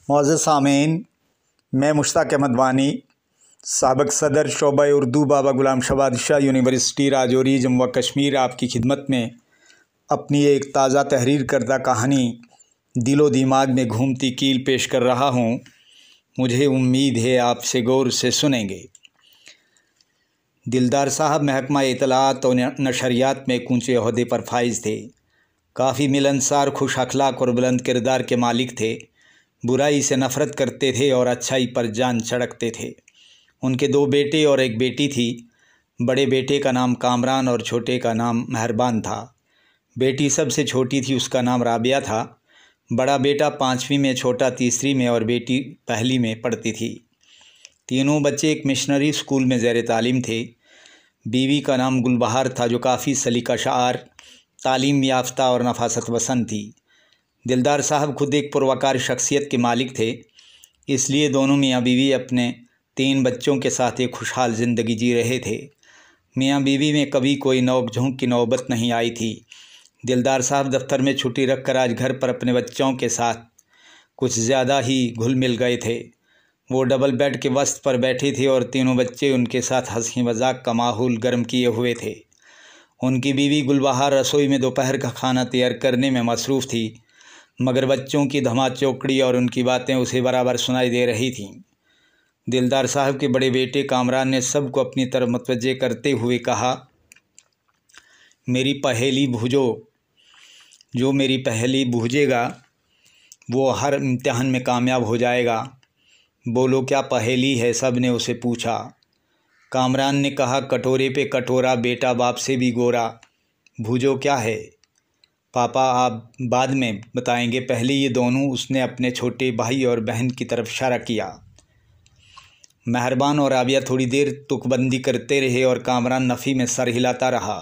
मुअज़्ज़ज़ सामीन, मैं मुश्ताक अहमद वानी, साबिक़ सदर शोबा उर्दू बाबा गुलाम शाह बादशाह यूनिवर्सिटी राजौरी जम्मू व कश्मीर आपकी खिदमत में अपनी एक ताज़ा तहरीर करदा कहानी दिलो दिमाग में घूमती कील पेश कर रहा हूँ। मुझे उम्मीद है आपसे गौर से सुनेंगे। दिलदार साहब महकमा इत्तलात और नशरियात में एक ऊँचे ओहदे पर फाइज थे। काफ़ी मिलनसार, खुश अखलाक और बुलंद किरदार के मालिक थे। बुराई से नफ़रत करते थे और अच्छाई पर जान छिड़कते थे। उनके 2 बेटे और 1 बेटी थी। बड़े बेटे का नाम कामरान और छोटे का नाम मेहरबान था। बेटी सबसे छोटी थी, उसका नाम राबिया था। बड़ा बेटा 5वीं में, छोटा 3री में और बेटी 1ली में पढ़ती थी। तीनों बच्चे एक मिशनरी स्कूल में ज़ेर तालीम थे। बीवी का नाम गुलबहार था, जो काफ़ी सलीका शार, तालीम याफ्ता और नफासत पसंद थी। दिलदार साहब खुद एक पुरवकार शख्सियत के मालिक थे, इसलिए दोनों मियाँ बीवी अपने 3 बच्चों के साथ एक खुशहाल ज़िंदगी जी रहे थे। मियाँ बीवी में कभी कोई नोक-झोंक की नौबत नहीं आई थी। दिलदार साहब दफ्तर में छुट्टी रखकर आज घर पर अपने बच्चों के साथ कुछ ज़्यादा ही घुल मिल गए थे। वो डबल बेड के वस्त पर बैठे थे और तीनों बच्चे उनके साथ हंसी मजाक का माहौल गर्म किए हुए थे। उनकी बीवी गुलबहार रसोई में दोपहर का खाना तैयार करने में मसरूफ़ थी, मगर बच्चों की धमाचौकड़ी और उनकी बातें उसे बराबर सुनाई दे रही थीं। दिलदार साहब के बड़े बेटे कामरान ने सबको अपनी तरफ मुतवज्जे करते हुए कहा, मेरी पहेली बूझो। जो मेरी पहेली बूझेगा वो हर इम्तिहान में कामयाब हो जाएगा। बोलो क्या पहेली है, सब ने उसे पूछा। कामरान ने कहा, कटोरे पे कटोरा, बेटा बाप से भी गोरा। बूझो क्या है? पापा आप बाद में बताएंगे, पहले ये दोनों। उसने अपने छोटे भाई और बहन की तरफ इशारा किया। मेहरबान और राबिया थोड़ी देर तुकबंदी करते रहे और कामरान नफ़ी में सर हिलाता रहा।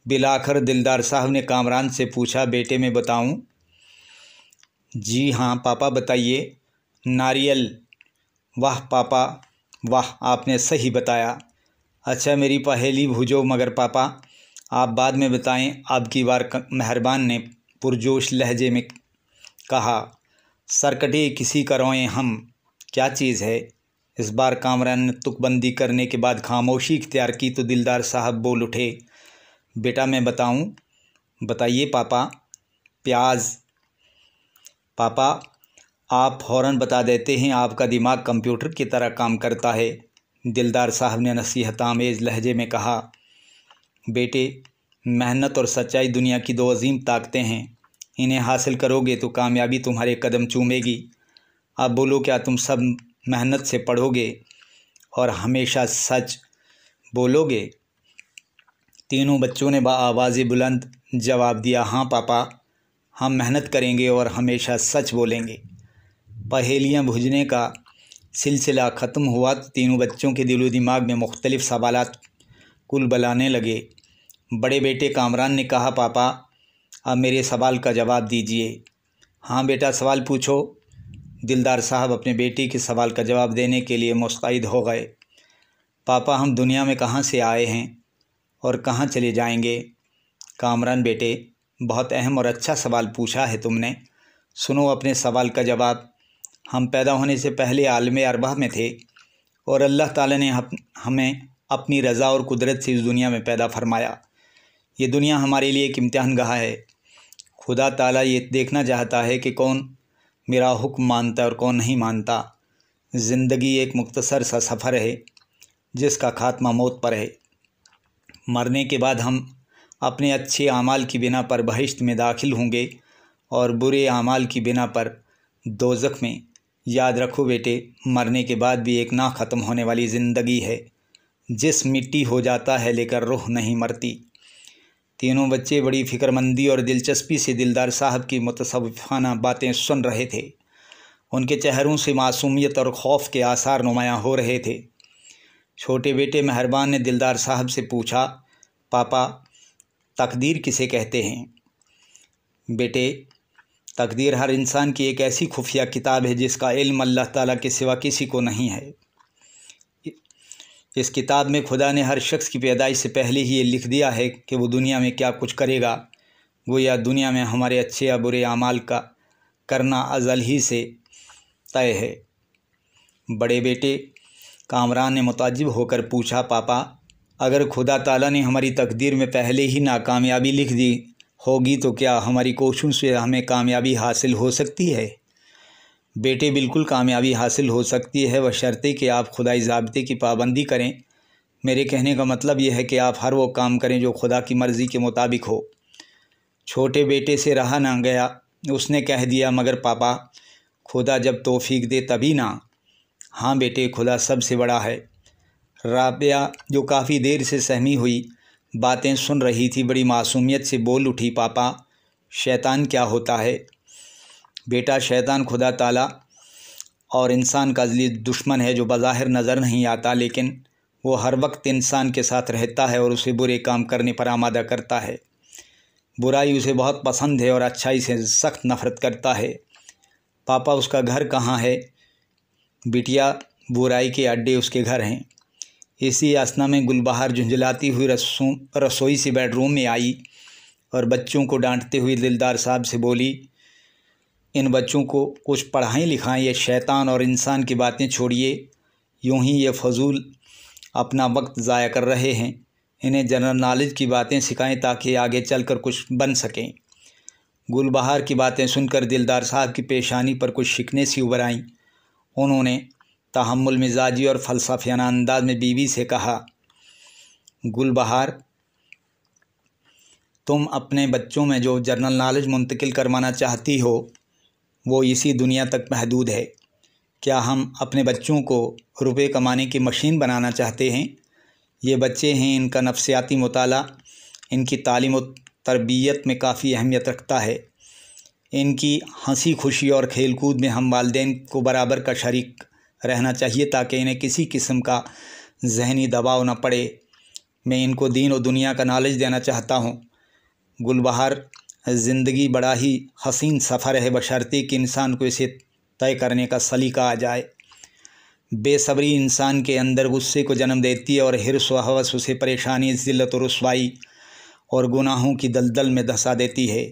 बिलाखिर दिलदार साहब ने कामरान से पूछा, बेटे मैं बताऊं? जी हाँ पापा बताइए। नारियल। वाह पापा वाह, आपने सही बताया। अच्छा मेरी पहेली बूझो, मगर पापा आप बाद में बताएं। अब की बार मेहरबान ने पुरजोश लहजे में कहा। सरकटे किसी का रोएं हम, क्या चीज़ है? इस बार कामरान ने तुकबंदी करने के बाद खामोशी इख्तियार की तो दिलदार साहब बोल उठे, बेटा मैं बताऊं? बताइए पापा। प्याज। पापा आप फ़ौरन बता देते हैं, आपका दिमाग कंप्यूटर की तरह काम करता है। दिलदार साहब ने नसीहत आमेज़ लहजे में कहा, बेटे मेहनत और सच्चाई दुनिया की 2 अजीम ताकतें हैं। इन्हें हासिल करोगे तो कामयाबी तुम्हारे कदम चूमेगी। अब बोलो, क्या तुम सब मेहनत से पढ़ोगे और हमेशा सच बोलोगे? तीनों बच्चों ने आवाज़ बुलंद जवाब दिया, हाँ पापा, हम मेहनत करेंगे और हमेशा सच बोलेंगे। पहेलियाँ बूझने का सिलसिला ख़त्म हुआ तो तीनों बच्चों के दिलो दिमाग में मुख्तलिफ़ सवालात कुल बलाने लगे। बड़े बेटे कामरान ने कहा, पापा अब मेरे सवाल का जवाब दीजिए। हाँ बेटा सवाल पूछो। दिलदार साहब अपने बेटे के सवाल का जवाब देने के लिए मुस्तैद हो गए। पापा हम दुनिया में कहाँ से आए हैं और कहाँ चले जाएंगे? कामरान बेटे बहुत अहम और अच्छा सवाल पूछा है तुमने। सुनो अपने सवाल का जवाब। हम पैदा होने से पहले आलम अरवाह में थे और अल्लाह ताला ने हमें अपनी रज़ा और कुदरत से इस दुनिया में पैदा फरमाया। ये दुनिया हमारे लिए एक इम्तिहान गाह है। खुदा ताला ये देखना चाहता है कि कौन मेरा हुक्म मानता है और कौन नहीं मानता। ज़िंदगी एक मुख्तसर सा सफ़र है जिसका खात्मा मौत पर है। मरने के बाद हम अपने अच्छे आमाल की बिना पर बहिश्त में दाखिल होंगे और बुरे आमाल की बिना पर दोज़ख में। याद रखो बेटे, मरने के बाद भी एक ना ख़त्म होने वाली ज़िंदगी है। जिस्म मिट्टी हो जाता है लेकर रूह नहीं मरती। तीनों बच्चे बड़ी फ़िक्रमंदी और दिलचस्पी से दिलदार साहब की मुतसव्विफ़ाना बातें सुन रहे थे। उनके चेहरों से मासूमियत और खौफ के आसार नुमायाँ हो रहे थे। छोटे बेटे मेहरबान ने दिलदार साहब से पूछा, पापा तकदीर किसे कहते हैं? बेटे तकदीर हर इंसान की एक ऐसी खुफिया किताब है जिसका इल्म अल्लाह ताला के सिवा किसी को नहीं है। इस किताब में खुदा ने हर शख्स की पैदाइश से पहले ही ये लिख दिया है कि वो दुनिया में क्या कुछ करेगा। वो या दुनिया में हमारे अच्छे या बुरे आमाल का करना अज़ल ही से तय है। बड़े बेटे कामरान ने मुताज्जिब होकर पूछा, पापा अगर खुदा ताला ने हमारी तकदीर में पहले ही नाकामयाबी लिख दी होगी तो क्या हमारी कोशिशों से हमें कामयाबी हासिल हो सकती है? बेटे बिल्कुल कामयाबी हासिल हो सकती है, बशर्ते कि आप खुदाई ज़ाब्ते की पाबंदी करें। मेरे कहने का मतलब यह है कि आप हर वो काम करें जो खुदा की मर्ज़ी के मुताबिक हो। छोटे बेटे से रहा ना गया, उसने कह दिया, मगर पापा खुदा जब तौफीक दे तभी ना। हाँ बेटे, खुदा सबसे बड़ा है। राबिया जो काफ़ी देर से सहमी हुई बातें सुन रही थी, बड़ी मासूमियत से बोल उठी, पापा शैतान क्या होता है? बेटा शैतान खुदा ताला और इंसान का अज़ली दुश्मन है जो बज़ाहिर नज़र नहीं आता, लेकिन वो हर वक्त इंसान के साथ रहता है और उसे बुरे काम करने पर आमादा करता है। बुराई उसे बहुत पसंद है और अच्छाई से सख्त नफ़रत करता है। पापा उसका घर कहाँ है? बिटिया बुराई के अड्डे उसके घर हैं। इसी असना में गुलबहार झुंझलाती हुई रसोई से बेडरूम में आई और बच्चों को डांटते हुए दिलदार साहब से बोली, इन बच्चों को कुछ पढ़ाएं लिखाएं, ये शैतान और इंसान की बातें छोड़िए, यूं ही ये फजूल अपना वक्त ज़ाया कर रहे हैं। इन्हें जनरल नॉलेज की बातें सिखाएं ताकि आगे चलकर कुछ बन सकें। गुलबहार की बातें सुनकर दिलदार साहब की पेशानी पर कुछ शिकने सी उभर आईं। उन्होंने तहम्मुल मिजाजी और फ़लसफ़ियाना अंदाज में बीवी से कहा, गुलबहार तुम अपने बच्चों में जो जनरल नॉलेज मुंतकिल करवाना चाहती हो वो इसी दुनिया तक महदूद है। क्या हम अपने बच्चों को रुपए कमाने की मशीन बनाना चाहते हैं? ये बच्चे हैं, इनका नफ्सियाती मुताला इनकी तालीम और तरबियत में काफ़ी अहमियत रखता है। इनकी हंसी खुशी और खेल कूद में हम वालिदैन को बराबर का शरीक रहना चाहिए ताकि इन्हें किसी किस्म का जहनी दबाव न पड़े। मैं इनको दीन और दुनिया का नॉलेज देना चाहता हूँ। गुलबहार ज़िंदगी बड़ा ही हसीन सफ़र है, बशर्ते कि इंसान को इसे तय करने का सलीका आ जाए। बेसब्री इंसान के अंदर गुस्से को जन्म देती है और हिर्स व हवस उसे परेशानी, ज़िल्लत और रुसवाई और गुनाहों की दलदल में धंसा देती है।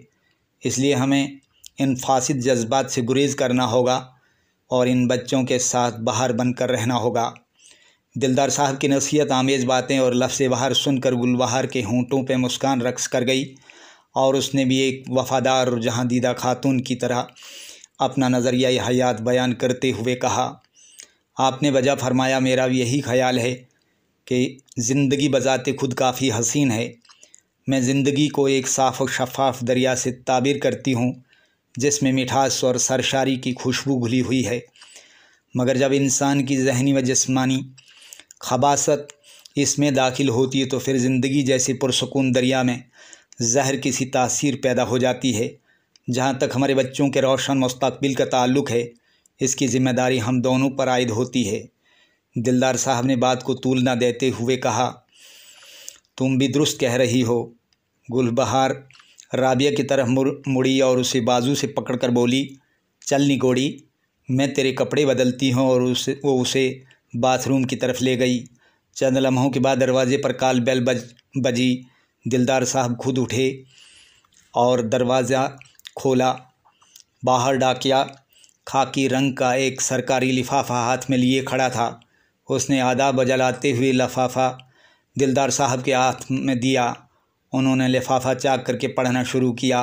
इसलिए हमें इन फासिद जज्बात से गुरेज करना होगा और इन बच्चों के साथ बाहर बनकर रहना होगा। दिलदार साहब की नसीहत आमेज़ बातें और लफ्ज़ बाहर सुनकर गुलबहार के होंठों पे मुस्कान रक्स कर गई और उसने भी एक वफ़ादार और जहांदीदा खातून की तरह अपना नज़रिया हयात बयान करते हुए कहा, आपने वजह फरमाया, मेरा भी यही ख्याल है कि ज़िंदगी बज़ाते खुद काफ़ी हसीन है। मैं ज़िंदगी को एक साफ़ और शफ़ाफ़ दरिया से ताबीर करती हूँ जिसमें मिठास और सरशारी की खुशबू घुली हुई है, मगर जब इंसान की जहनी व जिस्मानी खबासत इसमें दाखिल होती है तो फिर ज़िंदगी जैसे पुरसकून दरिया में जहर की सी तासीर पैदा हो जाती है। जहाँ तक हमारे बच्चों के रोशन मुस्तकबिल का ताल्लुक़ है, इसकी ज़िम्मेदारी हम दोनों पर आयद होती है। दिलदार साहब ने बात को तूल न देते हुए कहा, तुम भी दुरुस्त कह रही हो। गुलबहार राबिया की तरफ मुड़ी और उसे बाजू से पकड़कर बोली, चल निगोड़ी, मैं तेरे कपड़े बदलती हूँ। और वो उसे बाथरूम की तरफ ले गई। चंद लम्हों के बाद दरवाजे पर कॉल बेल बजी। दिलदार साहब खुद उठे और दरवाज़ा खोला। बाहर डाकिया खाकी रंग का एक सरकारी लिफाफा हाथ में लिए खड़ा था। उसने आदाब बजलाते हुए लिफाफा दिलदार साहब के हाथ में दिया। उन्होंने लिफाफा चाक करके पढ़ना शुरू किया।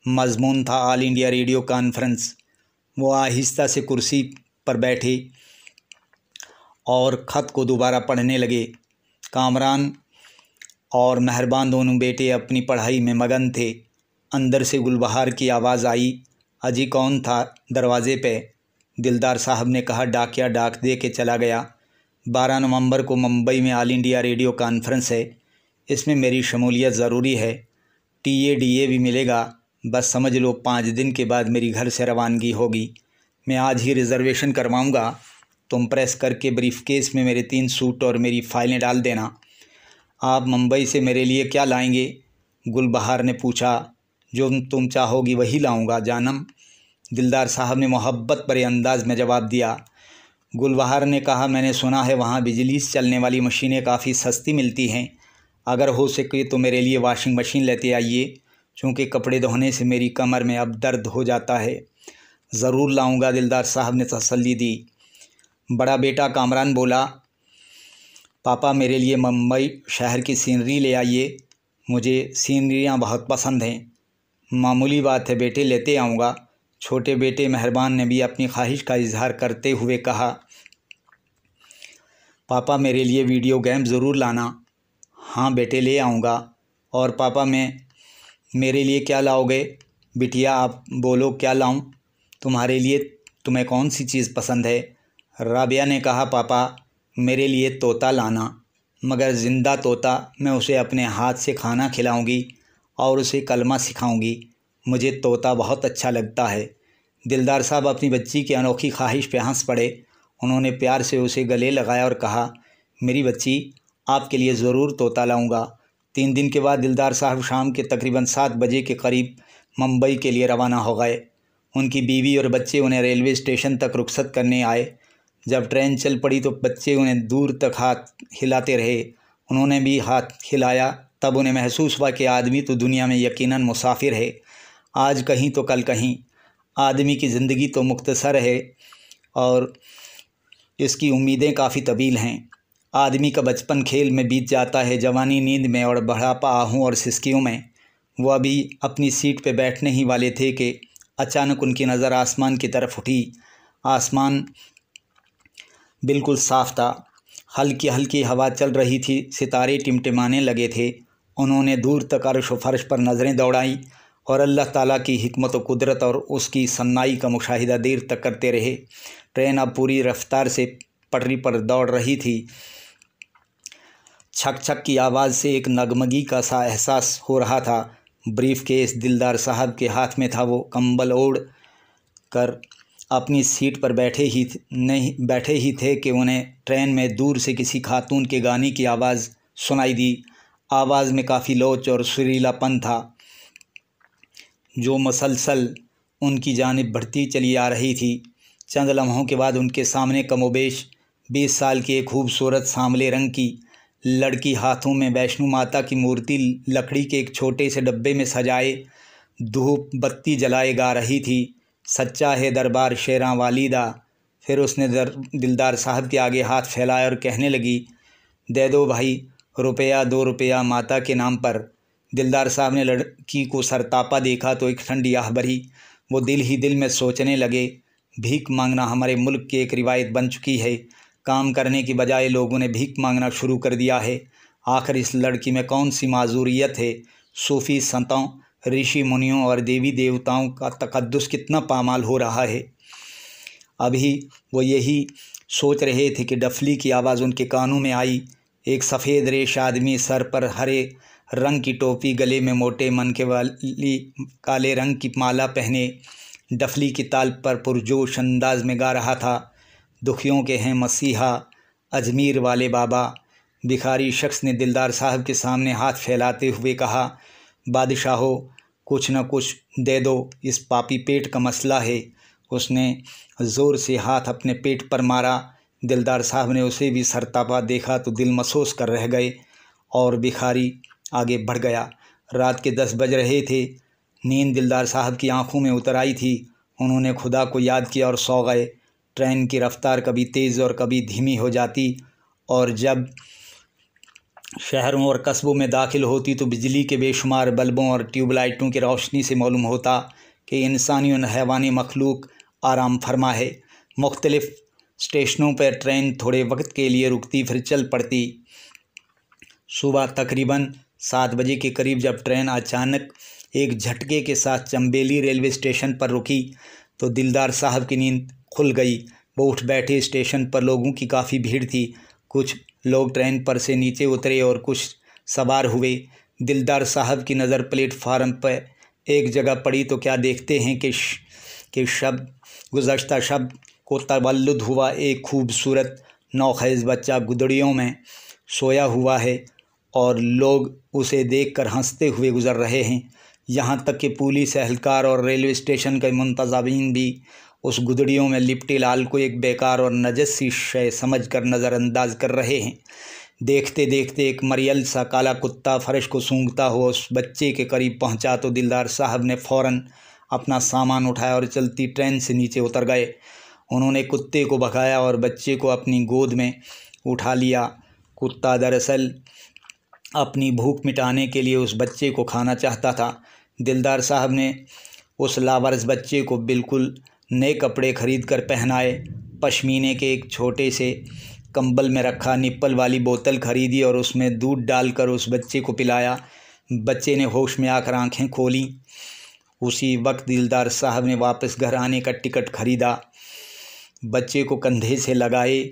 मज़मून था ऑल इंडिया रेडियो कॉन्फ्रेंस। वो आहिस्ता से कुर्सी पर बैठे और ख़त को दोबारा पढ़ने लगे। कामरान और मेहरबान दोनों बेटे अपनी पढ़ाई में मगन थे। अंदर से गुलबहार की आवाज़ आई, अजी कौन था दरवाज़े पे? दिलदार साहब ने कहा, डाकिया डाक दे के चला गया। 12 नवंबर को मुंबई में ऑल इंडिया रेडियो कॉन्फ्रेंस है, इसमें मेरी शमूलियत ज़रूरी है। TADA भी मिलेगा। बस समझ लो 5 दिन के बाद मेरी घर से रवानगी होगी। मैं आज ही रिज़र्वेशन करवाऊँगा। तुम प्रेस करके ब्रीफकेस में मेरे 3 सूट और मेरी फ़ाइलें डाल देना। आप मुंबई से मेरे लिए क्या लाएंगे? गुलबहार ने पूछा। जो तुम चाहोगी वही लाऊंगा जानम, दिलदार साहब ने मोहब्बत भरे अंदाज में जवाब दिया। गुलबहार ने कहा, मैंने सुना है वहाँ बिजली से चलने वाली मशीनें काफ़ी सस्ती मिलती हैं। अगर हो सके तो मेरे लिए वॉशिंग मशीन लेते आइए, चूँकि कपड़े धोने से मेरी कमर में अब दर्द हो जाता है। ज़रूर लाऊंगा, दिलदार साहब ने तसल्ली दी। बड़ा बेटा कामरान बोला, पापा मेरे लिए मुंबई शहर की सीनरी ले आइए, मुझे सीनरियाँ बहुत पसंद हैं। मामूली बात है बेटे, लेते आऊँगा। छोटे बेटे मेहरबान ने भी अपनी ख्वाहिश का इजहार करते हुए कहा, पापा मेरे लिए वीडियो गेम ज़रूर लाना। हाँ बेटे ले आऊँगा। और पापा मेरे लिए क्या लाओगे? बिटिया आप बोलो क्या लाऊं? तुम्हारे लिए तुम्हें कौन सी चीज़ पसंद है? राबिया ने कहा, पापा मेरे लिए तोता लाना, मगर ज़िंदा तोता। मैं उसे अपने हाथ से खाना खिलाऊंगी और उसे कलमा सिखाऊंगी। मुझे तोता बहुत अच्छा लगता है। दिलदार साहब अपनी बच्ची की अनोखी ख्वाहिश पे हंस पड़े। उन्होंने प्यार से उसे गले लगाया और कहा, मेरी बच्ची आपके लिए ज़रूर तोता लाऊंगा। 3 दिन के बाद दिलदार साहब शाम के तकरीबन 7 बजे के करीब मुंबई के लिए रवाना हो गए। उनकी बीवी और बच्चे उन्हें रेलवे स्टेशन तक रुखसत करने आए। जब ट्रेन चल पड़ी तो बच्चे उन्हें दूर तक हाथ हिलाते रहे। उन्होंने भी हाथ हिलाया। तब उन्हें महसूस हुआ कि आदमी तो दुनिया में यकीनन मुसाफिर है, आज कहीं तो कल कहीं। आदमी की ज़िंदगी तो मुख्तसर है और इसकी उम्मीदें काफ़ी तवील हैं। आदमी का बचपन खेल में बीत जाता है, जवानी नींद में और बुढ़ापा आहूं और सिसकियों में। वो अभी अपनी सीट पे बैठने ही वाले थे कि अचानक उनकी नज़र आसमान की तरफ उठी। आसमान बिल्कुल साफ़ था, हल्की हल्की हवा चल रही थी, सितारे टिमटिमाने लगे थे। उन्होंने दूर तक अर्श व फर्श पर नज़रें दौड़ाईं और अल्लाह ताला की हिकमत व कुदरत और उसकी सन्नाई का मुशाहिदा देर तक करते रहे। ट्रेन अब पूरी रफ्तार से पटरी पर दौड़ रही थी। छक छक की आवाज़ से एक नगमगी का सा एहसास हो रहा था। ब्रीफ केस दिलदार साहब के हाथ में था। वो कंबल ओढ़ कर अपनी सीट पर बैठे ही थे कि उन्हें ट्रेन में दूर से किसी खातून के गाने की आवाज़ सुनाई दी। आवाज़ में काफ़ी लोच और सुरीलापन था जो मसलसल उनकी जानिब बढ़ती चली आ रही थी। चंद लम्हों के बाद उनके सामने कमोबेश 20 साल की एक खूबसूरत सांवले रंग की लड़की हाथों में वैष्णो माता की मूर्ति लकड़ी के एक छोटे से डब्बे में सजाए धूप बत्ती जलाए गा रही थी, सच्चा है दरबार शेरां वालीदा। फिर उसने दिलदार साहब के आगे हाथ फैलाया और कहने लगी, दे दो भाई रुपया, 2 रुपया माता के नाम पर। दिलदार साहब ने लड़की को सरतापा देखा तो एक ठंडी आह भरी। वो दिल ही दिल में सोचने लगे, भीख मांगना हमारे मुल्क की एक रिवायत बन चुकी है। काम करने की बजाय लोगों ने भीख मांगना शुरू कर दिया है। आखिर इस लड़की में कौन सी माजूरियत है? सूफ़ी संतों, ऋषि मुनियों और देवी देवताओं का तकद्दुस कितना पामाल हो रहा है। अभी वो यही सोच रहे थे कि डफली की आवाज़ उनके कानों में आई। एक सफ़ेद रेश आदमी, सर पर हरे रंग की टोपी, गले में मोटे मनके वाली काले रंग की माला पहने, डफली की ताल पर पुरजोश अंदाज में गा रहा था, दुखियों के हैं मसीहा, अजमीर वाले बाबा। भिखारी शख्स ने दिलदार साहब के सामने हाथ फैलाते हुए कहा, बादशाहो कुछ न कुछ दे दो, इस पापी पेट का मसला है। उसने ज़ोर से हाथ अपने पेट पर मारा। दिलदार साहब ने उसे भी सरतापा देखा तो दिल महसूस कर रह गए और भिखारी आगे बढ़ गया। रात के 10 बज रहे थे। नींद दिलदार साहब की आंखों में उतर आई थी। उन्होंने खुदा को याद किया और सो गए। ट्रेन की रफ्तार कभी तेज़ और कभी धीमी हो जाती और जब शहरों और कस्बों में दाखिल होती तो बिजली के बेशुमार बल्बों और ट्यूबलाइटों की रोशनी से मालूम होता कि इंसानी और हैवानी मखलूक आराम फरमा है। मुख्तलिफ़ स्टेशनों पर ट्रेन थोड़े वक्त के लिए रुकती फिर चल पड़ती। सुबह तकरीबन 7 बजे के करीब जब ट्रेन अचानक एक झटके के साथ चंबेली रेलवे स्टेशन पर रुकी तो दिलदार साहब की नींद खुल गई। वो उठ बैठे। स्टेशन पर लोगों की काफ़ी भीड़ थी। कुछ लोग ट्रेन पर से नीचे उतरे और कुछ सवार हुए। दिलदार साहब की नज़र प्लेटफार्म पर एक जगह पड़ी तो क्या देखते हैं कि गुज़श्ता शब को तवल्लुद हुआ एक खूबसूरत नौख़ेज़ बच्चा गुदड़ियों में सोया हुआ है और लोग उसे देखकर हंसते हुए गुज़र रहे हैं। यहाँ तक कि पुलिस एहलकार और रेलवे स्टेशन के मुंतज़मीन भी उस गुदड़ियों में लिपटे लाल को एक बेकार और नजस सी शय समझकर नज़रअंदाज कर रहे हैं। देखते देखते एक मरियल सा काला कुत्ता फर्श को सूंघता हुआ उस बच्चे के करीब पहुंचा तो दिलदार साहब ने फ़ौरन अपना सामान उठाया और चलती ट्रेन से नीचे उतर गए। उन्होंने कुत्ते को भगाया और बच्चे को अपनी गोद में उठा लिया। कुत्ता दरअसल अपनी भूख मिटाने के लिए उस बच्चे को खाना चाहता था। दिलदार साहब ने उस लावारिस बच्चे को बिल्कुल नए कपड़े खरीद कर पहनाए, पश्मीने के एक छोटे से कंबल में रखा, निप्पल वाली बोतल खरीदी और उसमें दूध डालकर उस बच्चे को पिलाया। बच्चे ने होश में आकर आंखें खोलीं। उसी वक्त दिलदार साहब ने वापस घर आने का टिकट खरीदा, बच्चे को कंधे से लगाए।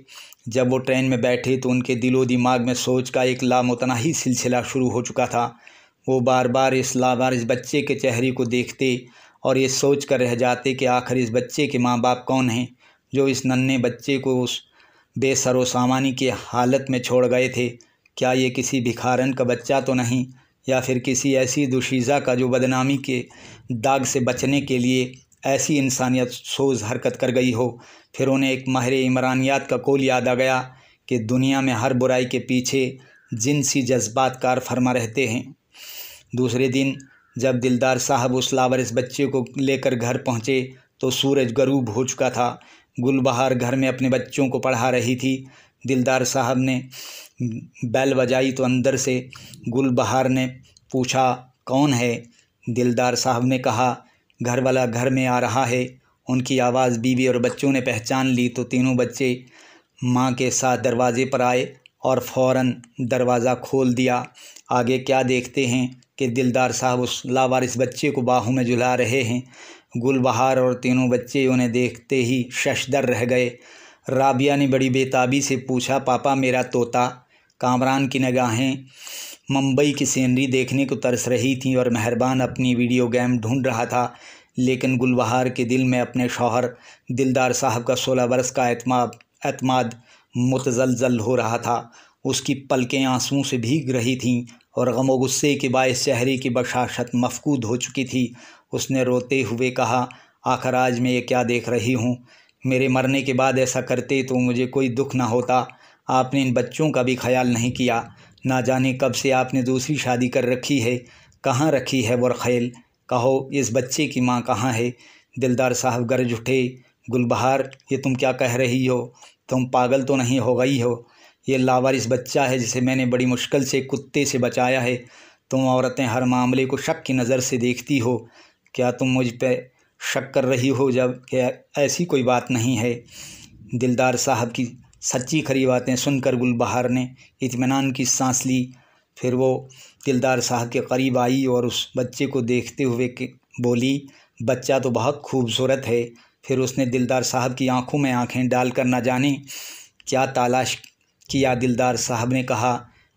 जब वो ट्रेन में बैठे तो उनके दिलो दिमाग में सोच का एक लामुतनाही सिलसिला शुरू हो चुका था। वो बार बार इस लावारिस बच्चे के चेहरे को देखते और ये सोच कर रह जाते कि आखिर इस बच्चे के माँ बाप कौन हैं जो इस नन्हे बच्चे को उस बेसरो सामानी की हालत में छोड़ गए थे। क्या ये किसी भिखारन का बच्चा तो नहीं, या फिर किसी ऐसी दुशीज़ा का जो बदनामी के दाग से बचने के लिए ऐसी इंसानियत सोज हरकत कर गई हो। फिर उन्हें एक माहिर इमरानियात का कौल याद आ गया कि दुनिया में हर बुराई के पीछे जिनसी जज्बात कार फरमा रहते हैं। दूसरे दिन जब दिलदार साहब उस लावारिस बच्चे को लेकर घर पहुँचे तो सूरज गरूब हो चुका था। गुलबहार घर में अपने बच्चों को पढ़ा रही थी। दिलदार साहब ने बेल बजाई तो अंदर से गुलबहार ने पूछा, कौन है? दिलदार साहब ने कहा, घर वाला घर में आ रहा है। उनकी आवाज़ बीवी और बच्चों ने पहचान ली तो तीनों बच्चे माँ के साथ दरवाजे पर आए और फ़ौरन दरवाज़ा खोल दिया। आगे क्या देखते हैं कि दिलदार साहब उस लावारिस बच्चे को बाहों में झुला रहे हैं। गुलबहार और तीनों बच्चे उन्हें देखते ही शशदर रह गए। राबिया ने बड़ी बेताबी से पूछा, पापा मेरा तोता? कामरान की निगाहें मुंबई की सीनरी देखने को तरस रही थीं और मेहरबान अपनी वीडियो गेम ढूंढ रहा था, लेकिन गुलबहार के दिल में अपने शौहर दिलदार साहब का 16 बरस का एतमाद मुतज़लज़ल हो रहा था। उसकी पलकें आंसुओं से भीग रही थीं और गम व गुस्से के बायस चेहरे की बशाशत मफकूद हो चुकी थी। उसने रोते हुए कहा, आखिर आज मैं ये क्या देख रही हूँ? मेरे मरने के बाद ऐसा करते तो मुझे कोई दुख ना होता। आपने इन बच्चों का भी ख्याल नहीं किया। ना जाने कब से आपने दूसरी शादी कर रखी है। कहाँ रखी है वो ख्याल? कहो इस बच्चे की माँ कहाँ है? दिलदार साहब गरज उठे, गुलबहार ये तुम क्या कह रही हो? तुम पागल तो नहीं हो गई हो? ये लावारिस बच्चा है जिसे मैंने बड़ी मुश्किल से कुत्ते से बचाया है। तुम औरतें हर मामले को शक की नज़र से देखती हो। क्या तुम मुझ पे शक कर रही हो जब कि ऐसी कोई बात नहीं है? दिलदार साहब की सच्ची खरी बातें सुनकर गुलबहार ने इत्मीनान की सांस ली। फिर वो दिलदार साहब के करीब आई और उस बच्चे को देखते हुए बोली, बच्चा तो बहुत खूबसूरत है। फिर उसने दिलदार साहब की आंखों में आंखें डालकर न जाने क्या तलाश किया। दिलदार साहब ने कहा,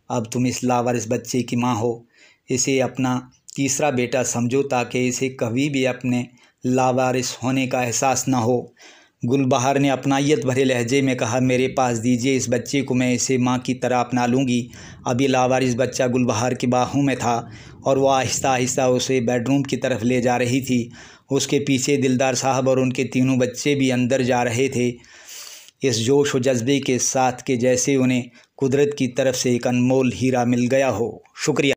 अब तुम इस लावारिस बच्चे की माँ हो। इसे अपना तीसरा बेटा समझो ताकि इसे कभी भी अपने लावारिस होने का एहसास ना हो। गुलबहार ने अपनायत भरे लहजे में कहा, मेरे पास दीजिए इस बच्चे को, मैं इसे माँ की तरह अपना लूँगी। अभी लावारिस बच्चा गुलबहार की बाहों में था और वह आहिस्ता आहिस्ता उसे बेडरूम की तरफ ले जा रही थी। उसके पीछे दिलदार साहब और उनके तीनों बच्चे भी अंदर जा रहे थे, इस जोश व जज्बे के साथ के जैसे उन्हें कुदरत की तरफ से एक अनमोल हीरा मिल गया हो। शुक्रिया।